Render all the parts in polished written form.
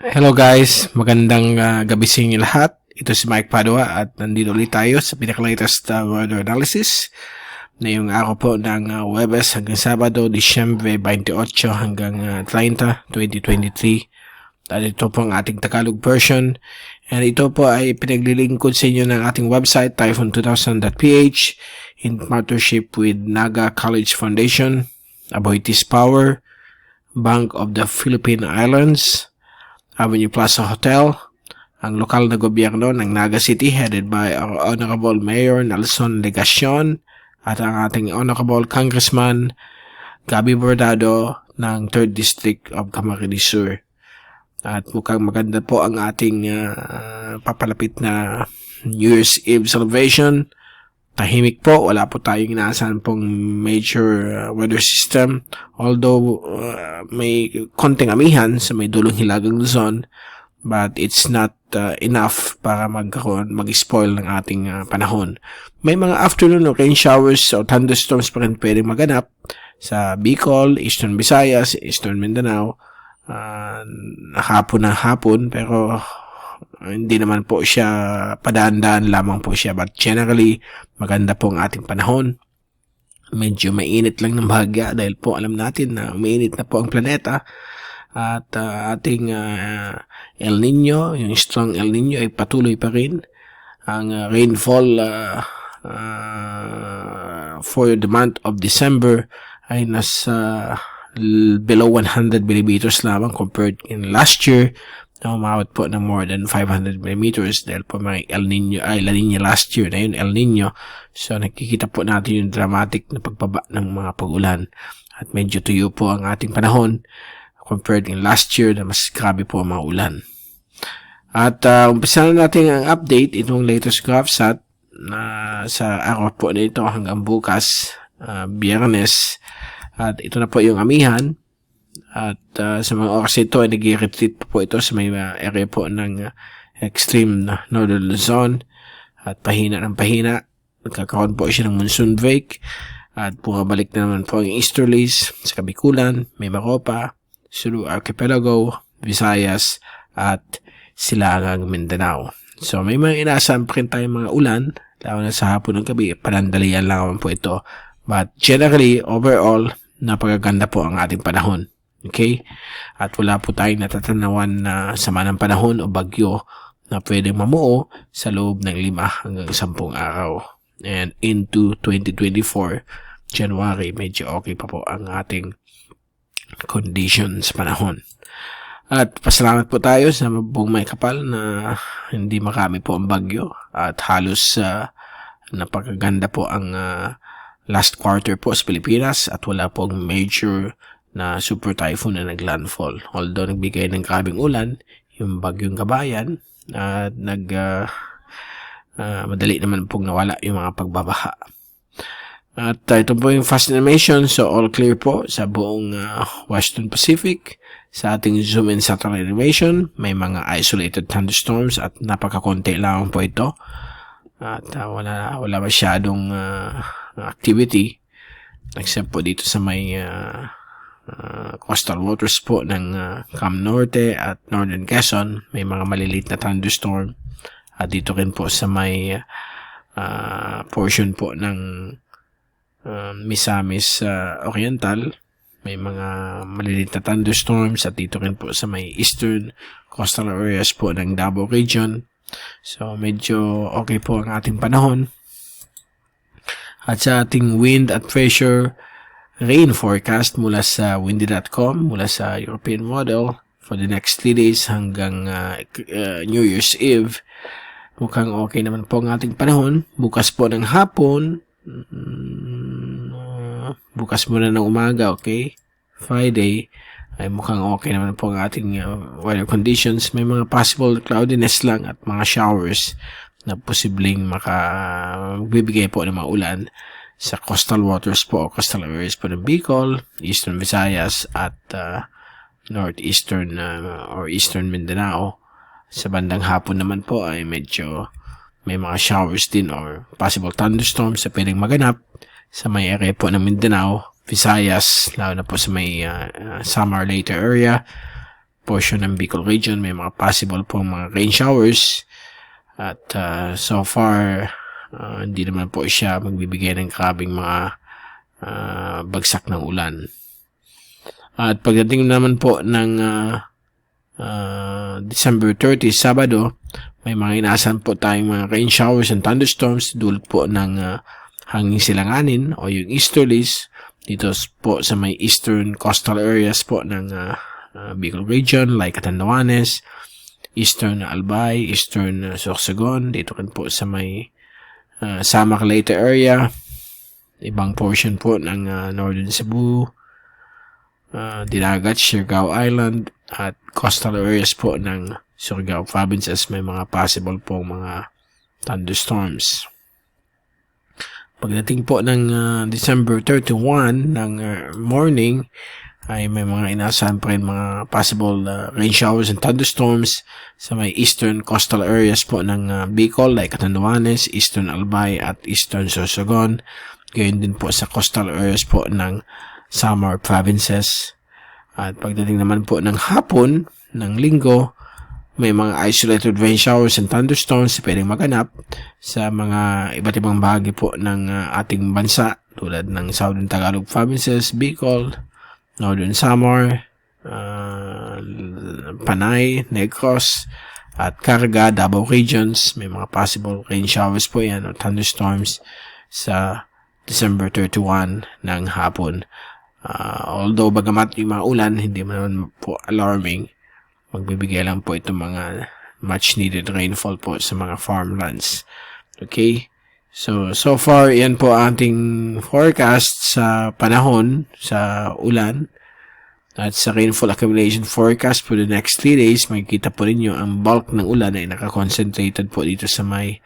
Hello guys, magandang gabi sa inyo lahat. Ito si Mike Padua at nandito ulit tayo sa pinaka-latest weather analysis na yung araw po ng Huwebes hanggang Sabado, Disyembre 28 hanggang 30, 2023. At ito po ang ating Tagalog version. And ito po ay pinaglilingkod sa inyo ng ating website, Typhoon2000.ph in partnership with Naga College Foundation, Aboitiz Power, Bank of the Philippine Islands, Avenue Plaza Hotel, ang lokal na gobyerno ng Naga City headed by our Honorable Mayor Nelson Legacion at ang ating Honorable Congressman Gabi Bordado ng 3rd District of Camarines Sur. At mukhang maganda po ang ating papalapit na New Year's Eve celebration. Tahimik po, wala po tayong inaasahan pong major weather system. Although may konting amihan sa may dulong hilagang Luzon, but it's not enough para mag-spoil ng ating panahon. May mga afternoon rain showers o thunderstorms pa rin pwedeng maganap sa Bicol, Eastern Visayas, Eastern Mindanao, hapon, pero hindi naman po siya padaan-daan lamang po siya, but generally maganda po ang ating panahon. Medyo mainit lang ng bahagya dahil po alam natin na mainit na po ang planeta at ating El Nino, yung strong El Nino ay patuloy pa rin. Ang rainfall for the month of December ay nasa below 100 millimeters lamang compared in last year na umawat po ng more than 500 millimeters dahil po may La Nina last year na yun, El Nino. So nakikita po natin yung dramatic na pagbaba ng mga pag-ulan at medyo tuyo po ang ating panahon compared in last year na mas grabe po ang mga ulan. At umpisa na natin ang update itong latest GraphSat sa araw po na ito hanggang bukas, Biyernes. At ito na po yung Amihan. At sa mga oras ito ay nag-retreat po ito sa may area po ng extreme northern Luzon at pahina ng pahina. Nagkakaroon po siya ng Monsoon Break at bumabalik na naman po ang Easterlies sa Kabikulan, may Maropa, Sulu Archipelago, Visayas at Silangang Mindanao. So may mga inaasahan pa rin tayong mga ulan, lalo na sa hapon ng gabi, panandalian lang naman po ito. But generally, overall, napakaganda po ang ating panahon. Okay? At wala po tayong natatanawan na sama ng panahon o bagyo na pwedeng mamuo sa loob ng 5 hanggang 10 araw. And into 2024, January, medyo okay pa po ang ating conditions panahon. At pasalamat po tayo sa buong may kapal na hindi marami po ang bagyo at halos napakaganda po ang last quarter po sa Pilipinas at wala pong major na super typhoon na naglandfall. Although nagbigay ng grabing ulan, yung bagyong Kabayan, at madali naman pong nawala yung mga pagbabaha. At ito po yung fast animation, so all clear po sa buong Western Pacific. Sa ating zoom in satellite animation, may mga isolated thunderstorms at napakakonti lang po ito. At wala masyadong activity except po dito sa may coastal waters po ng Cam Norte at Northern Quezon, may mga maliliit na thunderstorm. At dito rin po sa may portion po ng Misamis Oriental, may mga maliliit na thunderstorms. At dito rin po sa may eastern coastal areas po ng Davao region. So medyo okay po ang ating panahon. At sa ating wind at pressure rain forecast mula sa windy.com, mula sa European model for the next 3 days hanggang New Year's Eve, mukhang okay naman po ang ating panahon. Bukas po ng hapon, bukas muna ng umaga, okay? Friday, ay mukhang okay naman po ang ating weather conditions. May mga possible cloudiness lang at mga showers na posibleng magbibigay po ng mga ulan sa coastal waters po, coastal areas po ng Bicol, Eastern Visayas at northeastern or eastern Mindanao. Sa bandang hapon naman po ay medyo may mga showers din or possible thunderstorms na pwedeng maganap sa may area po ng Mindanao, Visayas, lalo na po sa may summer later area, portion ng Bicol region, may mga possible pong mga rain showers. At so far, hindi naman po siya magbibigay ng grabing mga bagsak ng ulan. At pagdating naman po ng December 30, Sabado, may mga inaasahan po tayong mga rain showers and thunderstorms dulot po ng hanging silanganin o yung Easterlies dito po sa may eastern coastal areas po ng Bicol region like Katamtaman, eastern Albay, eastern Sorsogon, dito rin po sa may Samak Leyte area, ibang portion po ng northern Cebu, Dinagat, Siargao Island, at coastal areas po ng Surigao provinces may mga possible po mga thunderstorms. Pagdating po ng December 31 ng morning, ay may mga inaasahan pa rin mga possible rain showers and thunderstorms sa may eastern coastal areas po ng Bicol like Katamtaman, eastern Albay at eastern Sorsogon. Gayon din po sa coastal areas po ng Samar provinces. At pagdating naman po ng hapon ng linggo, may mga isolated rain showers and thunderstorms pwedeng maganap sa mga iba't ibang bahagi po ng ating bansa tulad ng southern Tagalog provinces, Bicol, northern Samar, Panay, Negros, at Carga, Davao regions. May mga possible rain showers po yan o thunderstorms sa December 31 ng hapon. Although bagamat yung mga ulan, hindi man po alarming, magbibigay lang po itong mga much needed rainfall po sa mga farmlands. Okay? So far, yan po ating forecast sa panahon, sa ulan, at sa rainfall accumulation forecast for the next 3 days. Makikita po ninyo ang bulk ng ulan ay nakakoncentrated po dito sa may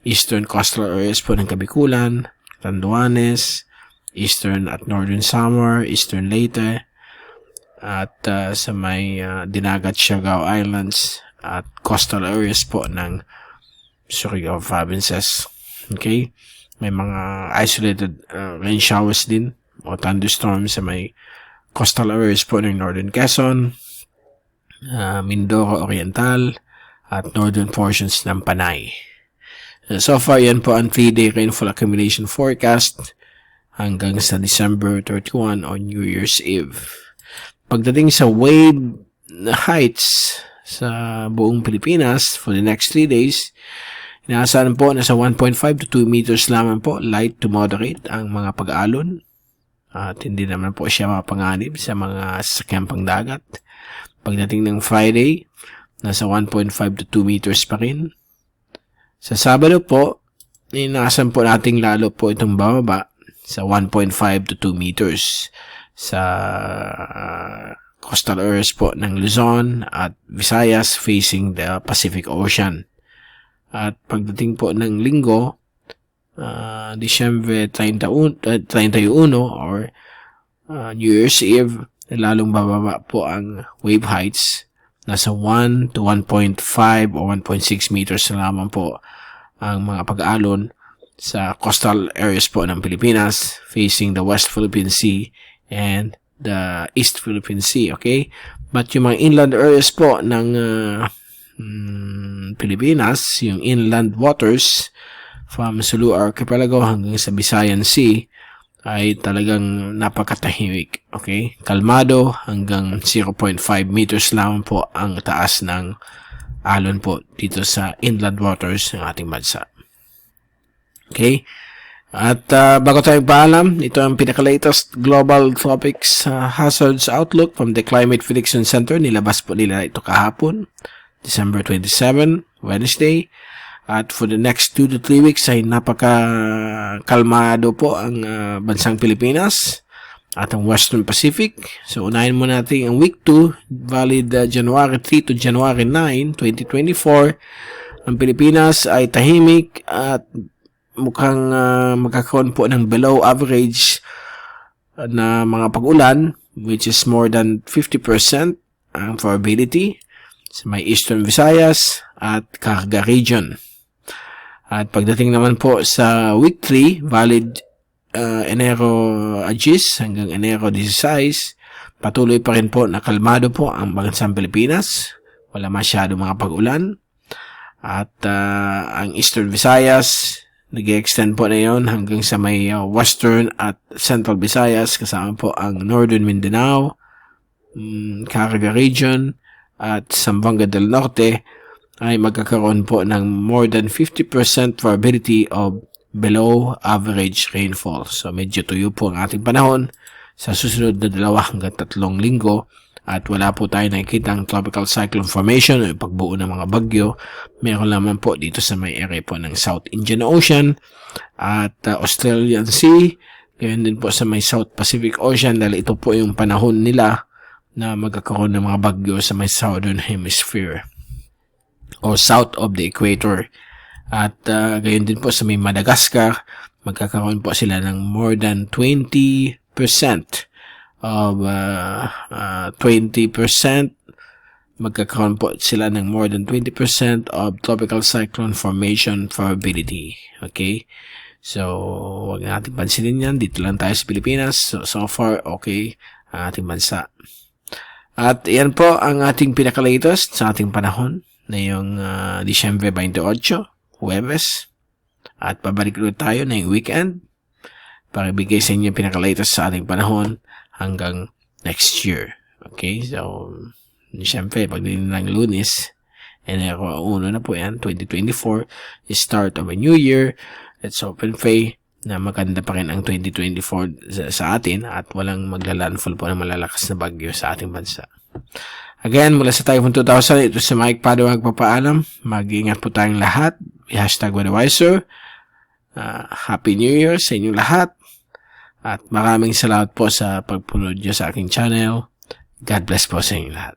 eastern coastal areas po ng Kabikulan, Tanduanes, eastern at northern Samar, eastern Leyte, at sa may Dinagat, Siargao Islands, at coastal areas po ng Surigao provinces. Okay? May mga isolated rain showers din o thunderstorms sa may coastal areas po ng northern Quezon, Mindoro Oriental, at northern portions ng Panay. So far, yan po ang 3-day rainfall accumulation forecast hanggang sa December 31 on New Year's Eve. Pagdating sa wave heights sa buong Pilipinas for the next 3 days, inaasahan po na sa 1.5 to 2 meters lamang po, light to moderate ang mga pag-alon. At hindi naman po siya mapanganib sa mga sasakyang pangdagat. Pagdating ng Friday, nasa 1.5 to 2 meters pa rin. Sa Sabado po, inaasahan po nating lalo po itong bababa sa 1.5 to 2 meters sa coastal areas po ng Luzon at Visayas facing the Pacific Ocean. At pagdating po ng linggo, Disyembre 31 or New Year's Eve, lalong bababa po ang wave heights. Nasa 1 to 1.5 o 1.6 meters na lamang po ang mga pag-alon sa coastal areas po ng Pilipinas facing the West Philippine Sea and the East Philippine Sea. Okay? But yung mga inland areas po ng Pilipinas, yung inland waters from Sulu Archipelago hanggang sa Visayan Sea, ay talagang napakatahimik. Okay? Kalmado, hanggang 0.5 meters lamang po ang taas ng alon po dito sa inland waters ng ating bansa. Okay? At bago tayo paalam, ito ang pinaka-latest global tropics hazards outlook from the Climate Prediction Center. Nilabas po nila ito kahapon, December 27, Wednesday. At for the next 2 to 3 weeks ay napaka-kalmado po ang bansang Pilipinas at ang Western Pacific. So, unahin mo natin ang week 2, valid January 3 to January 9, 2024. Ang Pilipinas ay tahimik at mukhang magkakaroon po ng below average na mga pag-ulan, which is more than 50% ang probability sa may Eastern Visayas at Carga region. At pagdating naman po sa week 3, valid Enero 10 hanggang Enero 16, Patuloy pa rin po na kalmado po ang bansang Pilipinas. Wala masyado mga pag-ulan. At ang Eastern Visayas, nag-extend po na yun hanggang sa may Western at Central Visayas, kasama po ang Northern Mindanao, Caraga Region, at Zamboanga del Norte, ay magkakaroon po ng more than 50% probability of below average rainfall. So medyo tuyo po ang ating panahon sa susunod na 2 hanggang 3 linggo. At wala po tayo nakikita ang tropical cyclone formation o pagbuo ng mga bagyo. Meron naman po dito sa may area po ng South Indian Ocean at Australian Sea. Gayon din po sa may South Pacific Ocean dahil ito po yung panahon nila na magkakaroon ng mga bagyo sa may Southern Hemisphere o South of the Equator. At gayon din po sa may Madagascar, magkakaroon po sila ng more than 20% of 20%, magkakaroon po sila ng more than 20% of tropical cyclone formation probability. Okay? So, wag natin pansinin yan. Dito lang tayo sa Pilipinas. So far, okay ang ating bansa. At yan po ang ating pinaka-latest sa ating panahon na yung Disyembre 28, Huwebes. At pabalik ulit tayo na yung weekend para ibigay sa inyo yung pinaka-latest sa ating panahon hanggang next year. Okay? So, siyempre, pagdating ng Lunes, Enero 1 na po yan, 2024, is start of a new year. Let's hope and pray na maganda pa rin ang 2024 sa atin at walang maglalandfall po ng malalakas na bagyo sa ating bansa. Again, mula sa Typhoon2000, ito si Mike Padua magpapaalam. Mag-iingat po tayong lahat. #WeatherWiser. Happy New Year sa inyong lahat. At maraming salamat po sa pagpunod nyo sa aking channel. God bless po sa inyong lahat.